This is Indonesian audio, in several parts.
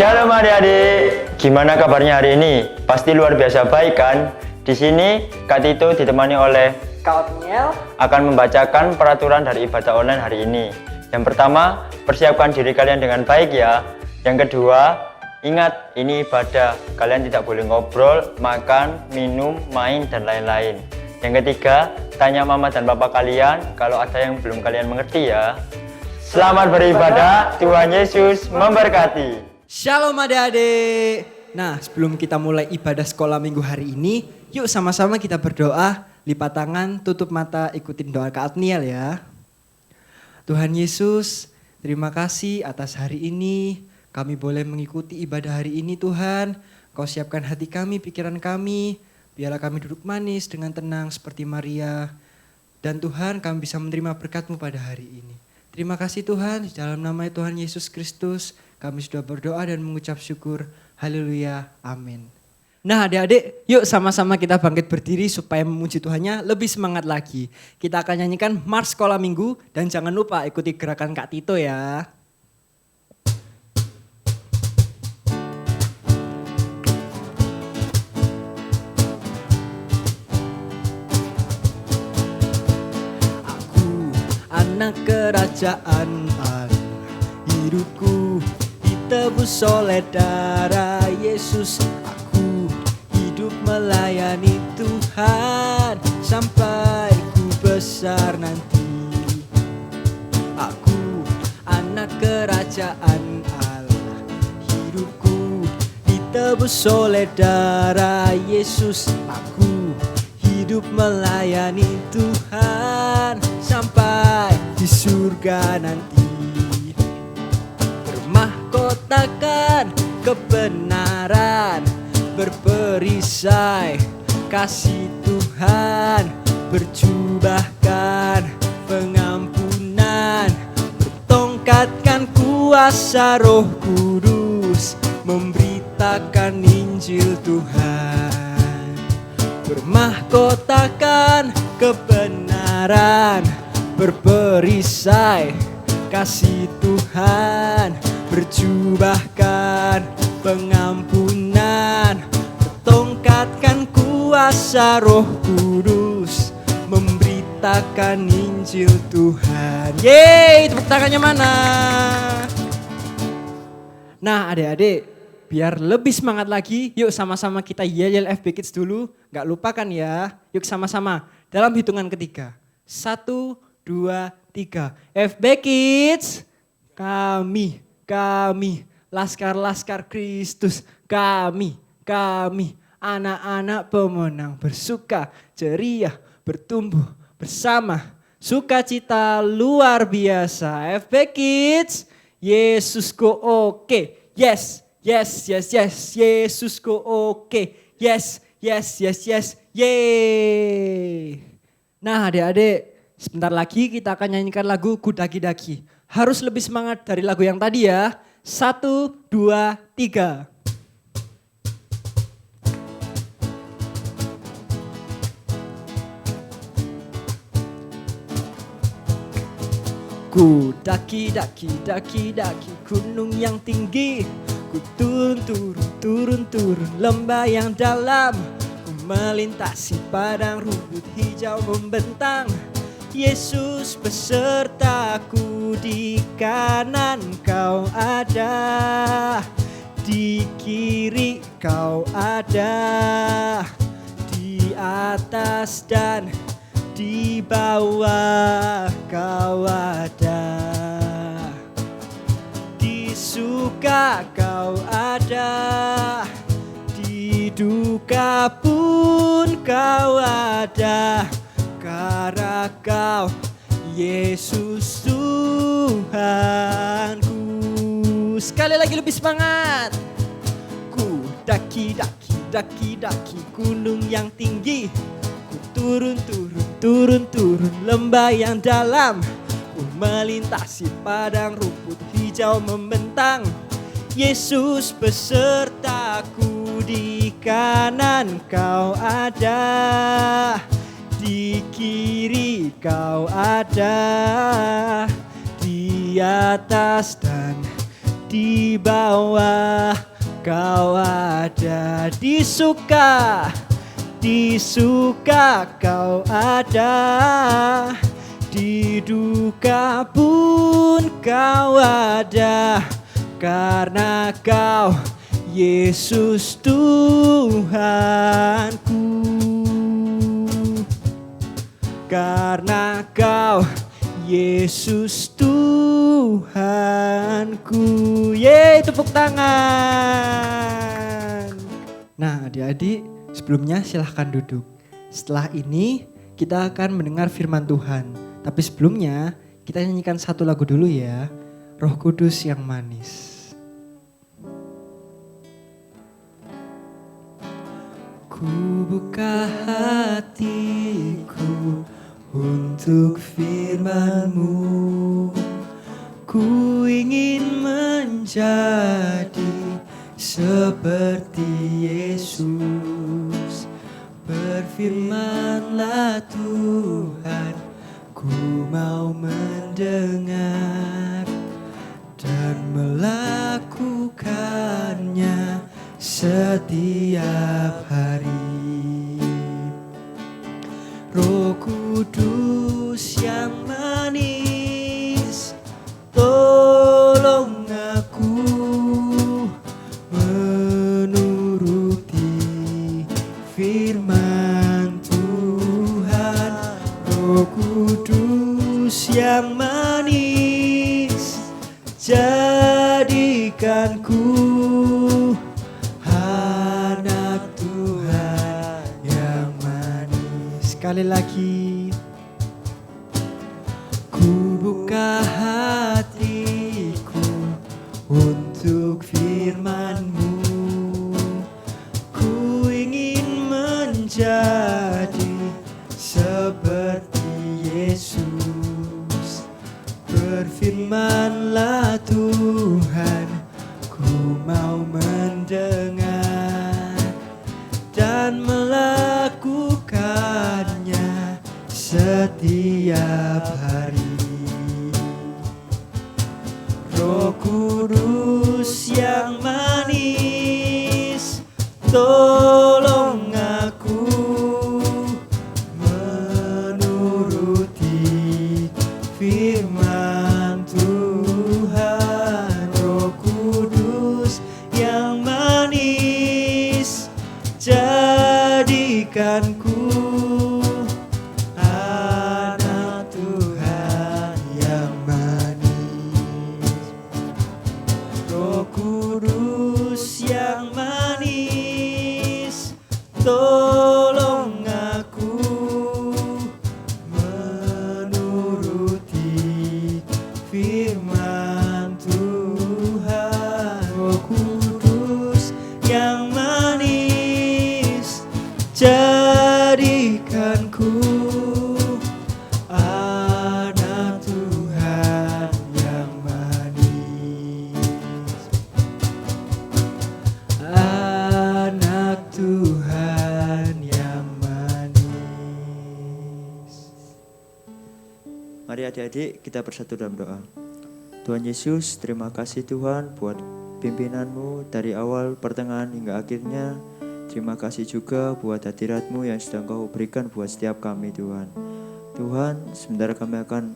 Shalom adik-adik, gimana kabarnya hari ini? Pasti luar biasa baik kan? Di sini Kak Tito ditemani oleh Kak Otniel akan membacakan peraturan dari ibadah online hari ini. Yang pertama, persiapkan diri kalian dengan baik ya. Yang kedua, ingat ini ibadah, kalian tidak boleh ngobrol, makan, minum, main, dan lain-lain. Yang ketiga, tanya mama dan papa kalian kalau ada yang belum kalian mengerti ya. Selamat beribadah, Tuhan Yesus memberkati. Shalom adik-adik. Nah, sebelum kita mulai ibadah sekolah minggu hari ini, yuk sama-sama kita berdoa, lipat tangan, tutup mata, ikutin doa Kak Otniel ya. Tuhan Yesus, terima kasih atas hari ini. Kami boleh mengikuti ibadah hari ini Tuhan. Kau siapkan hati kami, pikiran kami. Biarlah kami duduk manis dengan tenang seperti Maria. Dan Tuhan, kami bisa menerima berkat-Mu pada hari ini. Terima kasih Tuhan, di dalam nama Tuhan Yesus Kristus, kami sudah berdoa dan mengucap syukur. Haleluya, amin. Nah adik-adik, yuk sama-sama kita bangkit berdiri supaya memuji Tuhannya lebih semangat lagi. Kita akan nyanyikan Mars Sekolah Minggu dan jangan lupa ikuti gerakan Kak Tito ya. Anak kerajaan Allah, hidupku ditebus oleh darah Yesus. Aku hidup melayani Tuhan sampai ku besar nanti. Aku anak kerajaan Allah, hidupku ditebus oleh darah Yesus. Aku hidup melayani Tuhan sampai di surga nanti. Bermahkotakan kebenaran, berperisai kasih Tuhan, berjubahkan pengampunan, bertongkatkan kuasa Roh Kudus, memberitakan Injil Tuhan. Bermahkotakan kebenaran, berperisai kasih Tuhan, berjubahkan pengampunan, bertongkatkan kuasa Roh Kudus, memberitakan Injil Tuhan. Yeay, tepuk tangannya mana? Nah adik-adik, biar lebih semangat lagi, yuk sama-sama kita yel-yel FB Kids dulu. Gak lupakan ya, yuk sama-sama dalam hitungan ketiga. 1, 2, 3. FB Kids, kami, Laskar-Laskar Kristus, kami, anak-anak pemenang bersuka, ceria, bertumbuh bersama, sukacita luar biasa. FB Kids, Yesusku oke, yes, Yesusku oke, yes, yeay. Nah adik-adik, sebentar lagi kita akan nyanyikan lagu Ku Daki-Daki. Harus lebih semangat dari lagu yang tadi ya. 1, 2, 3. Ku daki-daki gunung yang tinggi. Ku turun lembah yang dalam. Ku melintasi padang rumput hijau membentang. Yesus besertaku, di kanan kau ada, di kiri kau ada, di atas dan di bawah kau ada, di suka kau ada, di duka pun kau ada, karena kau Yesus Tuhanku. Sekali lagi lebih semangat. Ku daki-daki gunung yang tinggi. Ku turun lembah yang dalam. Ku melintasi padang rumput hijau membentang. Yesus besertaku, di kanan kau ada, di kiri kau ada, di atas dan di di bawah kau ada, di suka kau ada, di duka pun kau ada, karena kau Yesus Tuhanku, karena kau Yesus Tuhanku. Yeay, tepuk tangan. Nah adik-adik, sebelumnya silahkan duduk. Setelah ini kita akan mendengar firman Tuhan. Tapi sebelumnya kita nyanyikan satu lagu dulu ya. Roh Kudus yang manis. Ku buka hatiku untuk firman-Mu. Ku ingin menjadi seperti Yesus. Berfirmanlah Tuhan, ku mau mendengar dan melakukannya setiap hari. Roh Kudus yang manis, tolong aku menuruti firman Tuhan. Roh Kudus yang manis, jadikan ku anak Tuhan yang manis. Sekali lagi, ku buka hatiku untuk firman-Mu. Ku ingin menjadi seperti Yesus. Berfirmanlah Tuhan, ku mau mendengar dan melakukannya setiap hari. Roh Kudus yang manis, tolong aku menuruti firman Tuhan. Roh Kudus yang manis, jadikan ku anak Tuhan yang manis. Roh Kudus yang manis, tolong aku menuruti firman Tuhan. Roh Kudus yang manis, jadikan ku anak Tuhan yang manis. Anak Tuhan yang manis. Mari adik-adik kita bersatu dalam doa. Tuhan Yesus, terima kasih Tuhan buat pimpinan-Mu dari awal, pertengahan hingga akhirnya. Terima kasih juga buat hadirat-Mu yang sudah Engkau berikan buat setiap kami Tuhan. Tuhan, sebentar kami akan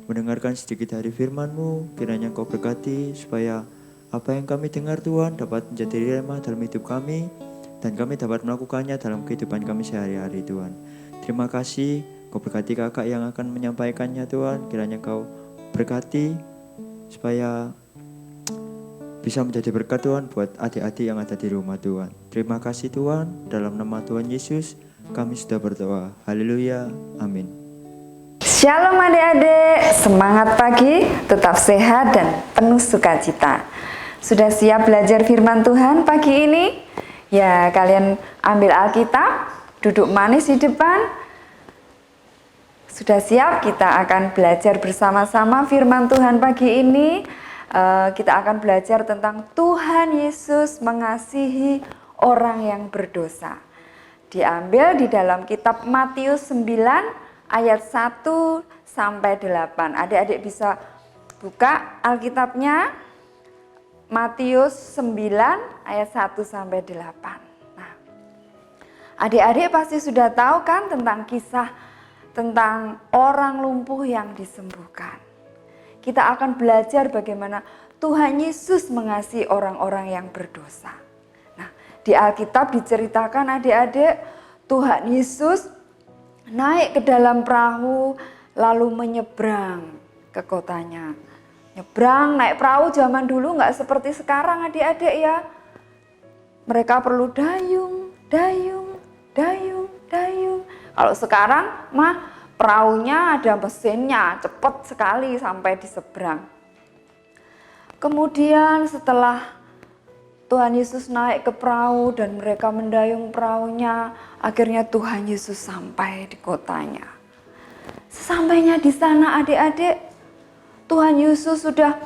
mendengarkan sedikit dari firman-Mu. Kiranya Engkau berkati supaya apa yang kami dengar Tuhan dapat menjadi rema dalam hidup kami, dan kami dapat melakukannya dalam kehidupan kami sehari-hari Tuhan. Terima kasih, Engkau berkati kakak yang akan menyampaikannya Tuhan. Kiranya Engkau berkati supaya bisa menjadi berkat Tuhan buat adik-adik yang ada di rumah Tuhan. Terima kasih Tuhan, dalam nama Tuhan Yesus kami sudah berdoa. Haleluya, amin. Shalom adik-adik, semangat pagi, tetap sehat dan penuh sukacita. Sudah siap belajar firman Tuhan pagi ini? Ya, kalian ambil Alkitab, duduk manis di depan. Sudah siap? Kita akan belajar bersama-sama firman Tuhan pagi ini. Kita akan belajar tentang Tuhan Yesus mengasihi orang yang berdosa. Diambil di dalam kitab Matius 9 ayat 1 sampai 8. Adik-adik bisa buka Alkitabnya. Matius 9 ayat 1 sampai 8. Nah, adik-adik pasti sudah tahu kan tentang kisah tentang orang lumpuh yang disembuhkan. Kita akan belajar bagaimana Tuhan Yesus mengasihi orang-orang yang berdosa. Nah, di Alkitab diceritakan adik-adik, Tuhan Yesus naik ke dalam perahu lalu menyeberang ke kotanya. Nyebrang, naik perahu zaman dulu nggak seperti sekarang adik-adik ya. Mereka perlu dayung. Kalau sekarang mah perahunya ada mesinnya, cepat sekali sampai di seberang. Kemudian setelah Tuhan Yesus naik ke perahu dan mereka mendayung perahunya, akhirnya Tuhan Yesus sampai di kotanya. Sesampainya di sana adik-adik, Tuhan Yesus sudah,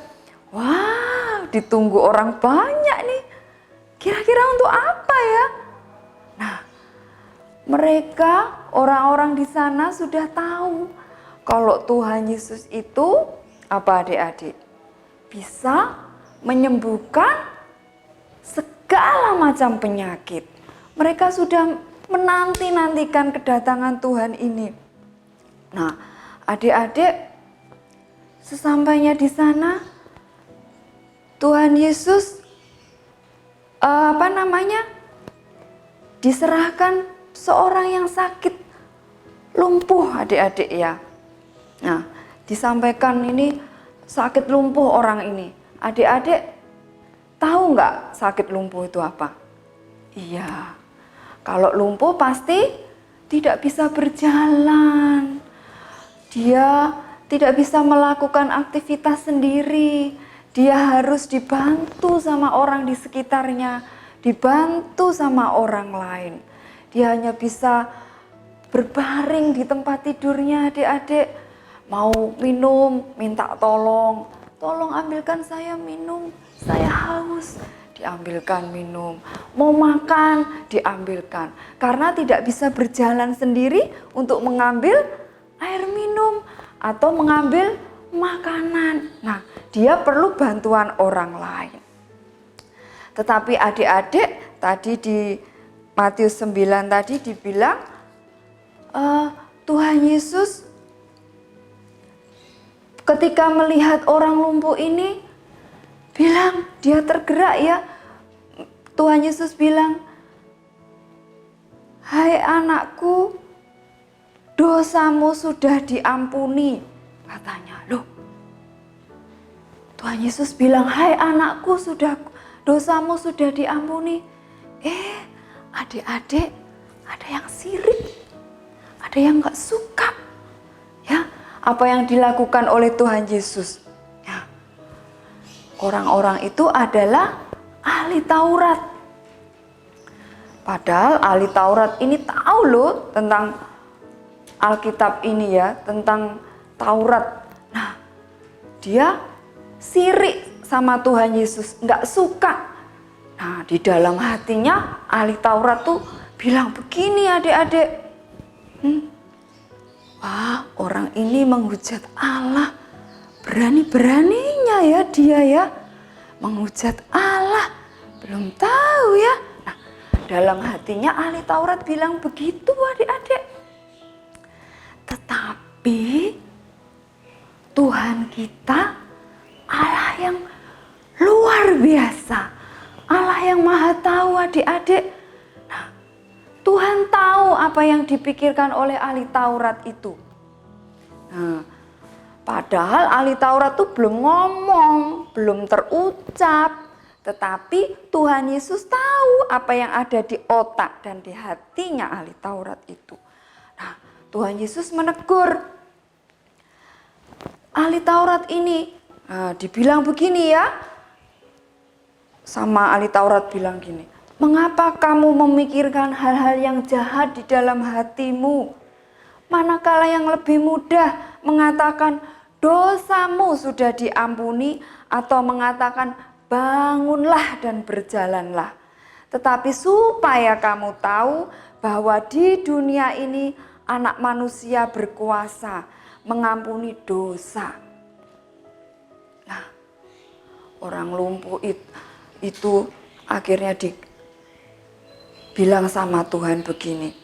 ditunggu orang banyak nih. Kira-kira untuk apa ya? Nah, mereka, orang-orang di sana sudah tahu kalau Tuhan Yesus itu, apa adik-adik? Bisa menyembuhkan segala macam penyakit. Mereka sudah menanti-nantikan kedatangan Tuhan ini. Nah, adik-adik, sesampainya di sana, Tuhan Yesus diserahkan seorang yang sakit lumpuh adik-adik ya. Nah, disampaikan ini sakit lumpuh orang ini. Adik-adik tahu nggak sakit lumpuh itu apa? Iya, kalau lumpuh pasti tidak bisa berjalan. Dia tidak bisa melakukan aktivitas sendiri. Dia harus dibantu sama orang di sekitarnya, dibantu sama orang lain. Dia hanya bisa berbaring di tempat tidurnya adik-adik. Mau minum, minta tolong. Tolong ambilkan saya minum, saya haus. Diambilkan minum. Mau makan, diambilkan. Karena tidak bisa berjalan sendiri untuk mengambil air minum atau mengambil makanan. Nah, dia perlu bantuan orang lain. Tetapi adik-adik tadi di Matius 9 tadi dibilang Tuhan Yesus ketika melihat orang lumpuh ini bilang, dia tergerak ya. Tuhan Yesus bilang, "Hai anakku, dosamu sudah diampuni," katanya. Loh, Tuhan Yesus bilang, "Hai anakku, dosamu sudah diampuni." Adik-adik, ada yang sirik, ada yang gak suka ya apa yang dilakukan oleh Tuhan Yesus. Ya, orang-orang itu adalah ahli Taurat. Padahal ahli Taurat ini tahu loh tentang Alkitab ini ya, tentang Taurat. Nah, dia sirik sama Tuhan Yesus, nggak suka. Nah, di dalam hatinya ahli Taurat tuh bilang begini adik-adik. Wah, orang ini menghujat Allah. Berani-beraninya ya dia ya. Menghujat Allah. Belum tahu ya. Nah, dalam hatinya ahli Taurat bilang begitu adik-adik. Tetapi Tuhan kita Allah yang luar biasa. Allah yang maha tahu adik-adik. Nah, Tuhan tahu apa yang dipikirkan oleh ahli Taurat itu. Nah, padahal ahli Taurat itu belum ngomong, belum terucap. Tetapi Tuhan Yesus tahu apa yang ada di otak dan di hatinya ahli Taurat itu. Nah, Tuhan Yesus menegur ahli Taurat ini. Nah, dibilang begini ya, sama ahli Taurat bilang gini, "Mengapa kamu memikirkan hal-hal yang jahat di dalam hatimu? Manakala yang lebih mudah mengatakan dosamu sudah diampuni atau mengatakan bangunlah dan berjalanlah. Tetapi supaya kamu tahu bahwa di dunia ini anak manusia berkuasa mengampuni dosa." Nah, orang lumpuh itu akhirnya dibilang sama Tuhan begini,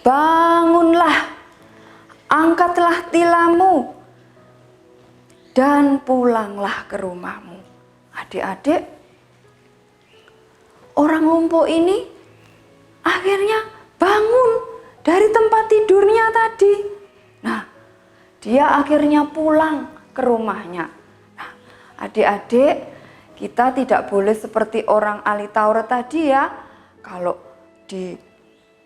bangunlah, angkatlah tilammu, dan pulanglah ke rumahmu. Adik-adik, orang lumpuh ini akhirnya bangun dari tempat tidurnya tadi. Nah, dia akhirnya pulang ke rumahnya. Nah, adik-adik, kita tidak boleh seperti orang ahli Taurat tadi ya. Kalau di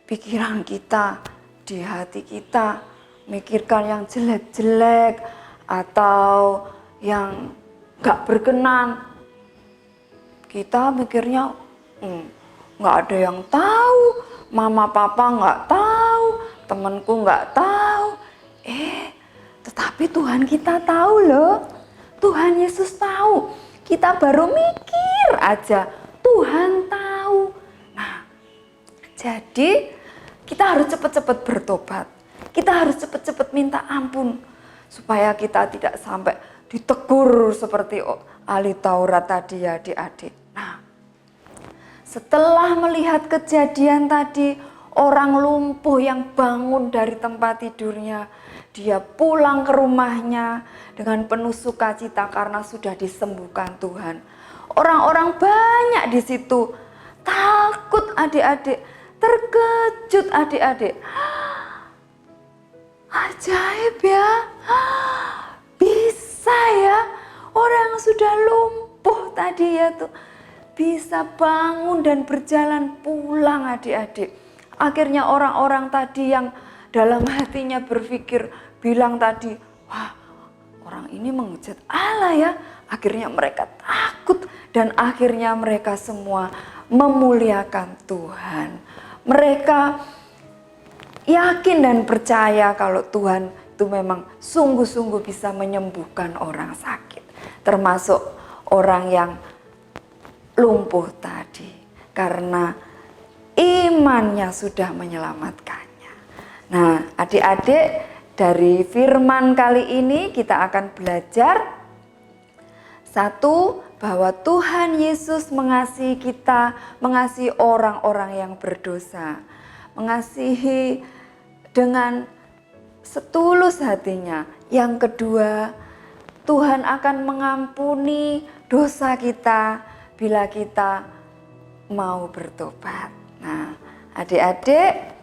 pikiran kita, di hati kita, mikirkan yang jelek-jelek atau yang gak berkenan, kita mikirnya gak ada yang tahu, mama papa gak tahu, temanku gak tahu. Tetapi Tuhan kita tahu loh. Tuhan Yesus tahu. Kita baru mikir aja, Tuhan tahu. Nah, jadi kita harus cepat-cepat bertobat. Kita harus cepat-cepat minta ampun supaya kita tidak sampai ditegur seperti ahli Taurat tadi ya adik-adik. Nah, setelah melihat kejadian tadi, orang lumpuh yang bangun dari tempat tidurnya, dia pulang ke rumahnya dengan penuh sukacita karena sudah disembuhkan Tuhan. Orang-orang banyak di situ takut adik-adik, terkejut adik-adik. Ajaib ya, bisa ya orang yang sudah lumpuh tadi ya tuh bisa bangun dan berjalan pulang adik-adik. Akhirnya orang-orang tadi yang dalam hatinya berpikir, bilang tadi, wah orang ini menghujat Allah ya. Akhirnya mereka takut dan akhirnya mereka semua memuliakan Tuhan. Mereka yakin dan percaya kalau Tuhan itu memang sungguh-sungguh bisa menyembuhkan orang sakit. Termasuk orang yang lumpuh tadi. Karena imannya sudah menyelamatkannya. Nah, adik-adik, dari firman kali ini kita akan belajar satu, bahwa Tuhan Yesus mengasihi kita, mengasihi orang-orang yang berdosa, mengasihi dengan setulus hatinya. Yang kedua, Tuhan akan mengampuni dosa kita bila kita mau bertobat. Nah, adik-adik,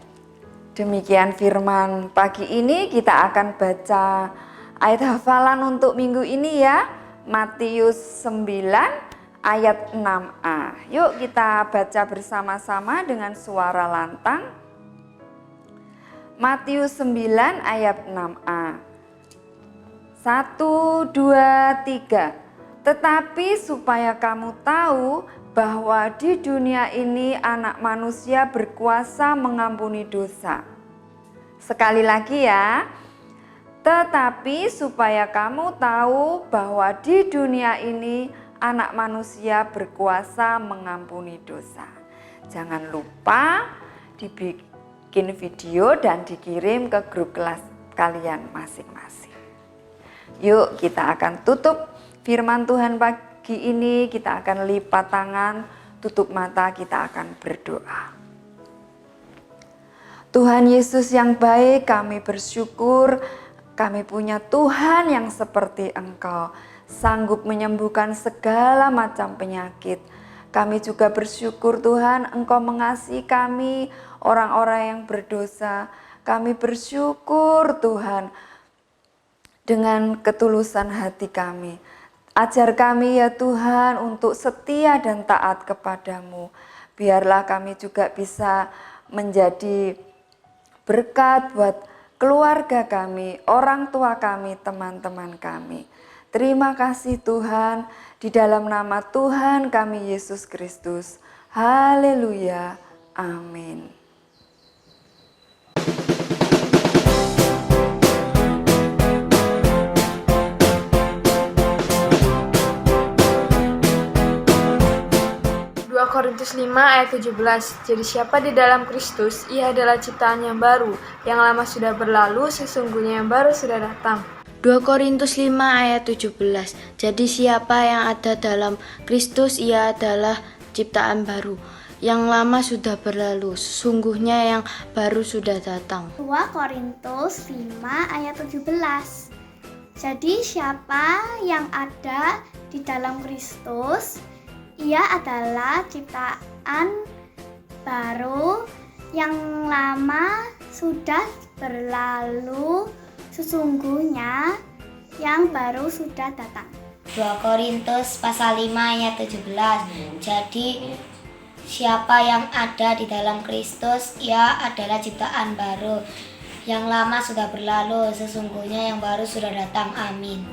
demikian firman pagi ini. Kita akan baca ayat hafalan untuk minggu ini ya. Matius 9 ayat 6a. Yuk kita baca bersama-sama dengan suara lantang. Matius 9 ayat 6a. 1, 2, 3. Tetapi supaya kamu tahu bahwa di dunia ini anak manusia berkuasa mengampuni dosa. Sekali lagi ya. Tetapi supaya kamu tahu bahwa di dunia ini anak manusia berkuasa mengampuni dosa. Jangan lupa dibikin video dan dikirim ke grup kelas kalian masing-masing. Yuk kita akan tutup firman Tuhan pagi ini, kita akan lipat tangan, tutup mata, kita akan berdoa. Tuhan Yesus yang baik, kami bersyukur kami punya Tuhan yang seperti Engkau, sanggup menyembuhkan segala macam penyakit. Kami juga bersyukur Tuhan, Engkau mengasihi kami, orang-orang yang berdosa. Kami bersyukur Tuhan, dengan ketulusan hati kami. Ajar kami ya Tuhan untuk setia dan taat kepadamu. Biarlah kami juga bisa menjadi berkat buat keluarga kami, orang tua kami, teman-teman kami. Terima kasih Tuhan, di dalam nama Tuhan kami Yesus Kristus. Haleluya. Amin. Korintus 5 ayat 17. Jadi siapa di dalam Kristus, ia adalah ciptaan yang baru. Yang lama sudah berlalu, sesungguhnya yang baru sudah datang. 2 Korintus 5 ayat 17. Jadi siapa yang ada dalam Kristus, ia adalah ciptaan baru. Yang lama sudah berlalu, sesungguhnya yang baru sudah datang. 2 Korintus 5 ayat 17. Jadi siapa yang ada di dalam Kristus, ia adalah ciptaan baru. Yang lama sudah berlalu, sesungguhnya yang baru sudah datang. 2 Korintus pasal 5 ayat 17. Jadi siapa yang ada di dalam Kristus, ia adalah ciptaan baru. Yang lama sudah berlalu, sesungguhnya yang baru sudah datang. Amin.